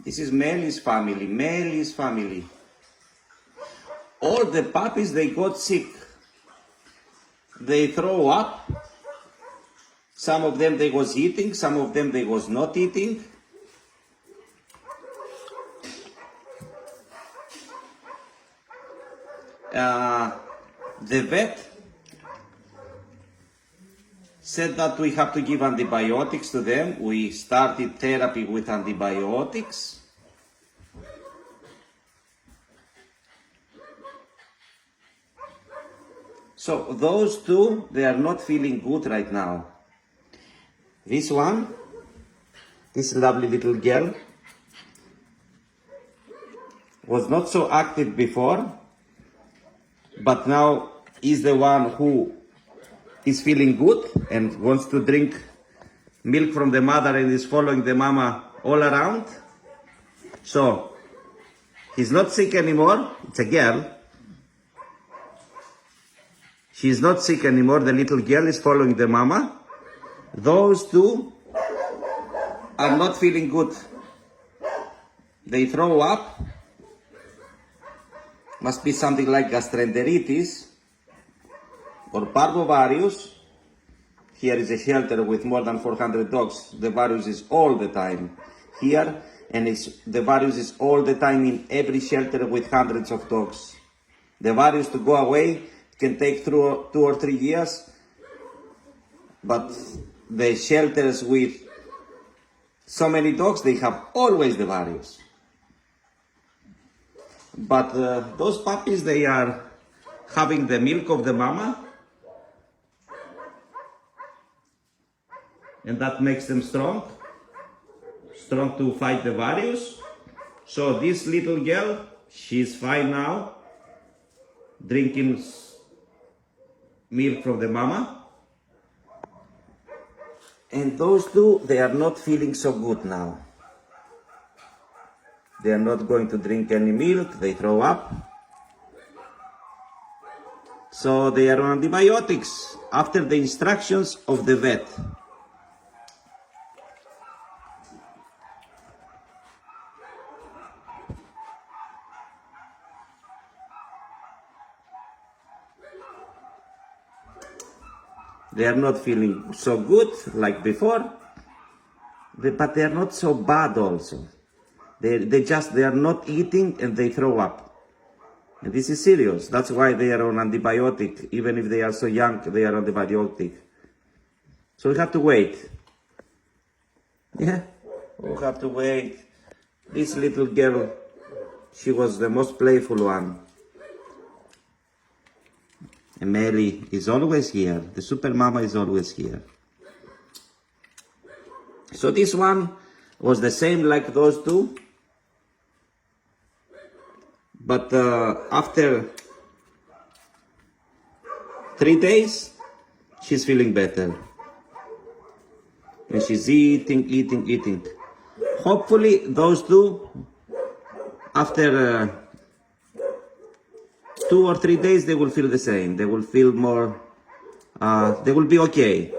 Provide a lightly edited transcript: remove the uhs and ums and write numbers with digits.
This is Melli's family, Melli's family. All the puppies, they got sick. They throw up. Some of them they was eating, some of them they was not eating. The vet said that we have to give antibiotics to them. We started therapy with antibiotics. So those two, they are not feeling good right now. This one, this lovely little girl, was not so active before, but now is the one who is feeling good and wants to drink milk from the mother and is following the mama all around. So he's not sick anymore. It's a girl. She's not sick anymore. The little girl is following the mama. Those two are not feeling good. They throw up. Must be something like gastroenteritis or parvovirus. Here is a shelter with more than 400 dogs. The virus is all the time here, and the virus is all the time in every shelter with hundreds of dogs. The virus to go away can take 2 or 3 years, but the shelters with so many dogs, they have always the virus. But those puppies, they are having the milk of the mama, and that makes them strong to fight the virus. So this little girl, she's fine now, drinking milk from the mama. And those two, they are not feeling so good now. They are not going to drink any milk, they throw up. So they are on antibiotics after the instructions of the vet. They are not feeling so good like before, but they are not so bad also. They are not eating and they throw up. And this is serious. That's why they are on antibiotic. Even if they are so young, they are on antibiotic. So we have to wait. Yeah, we have to wait. This little girl, she was the most playful one. And Melli is always here. The super mama is always here. So this one was the same like those two. But after 3 days, she's feeling better. And she's eating. Hopefully those two, after 2 or 3 days, they will feel the same. They will feel more, they will be okay.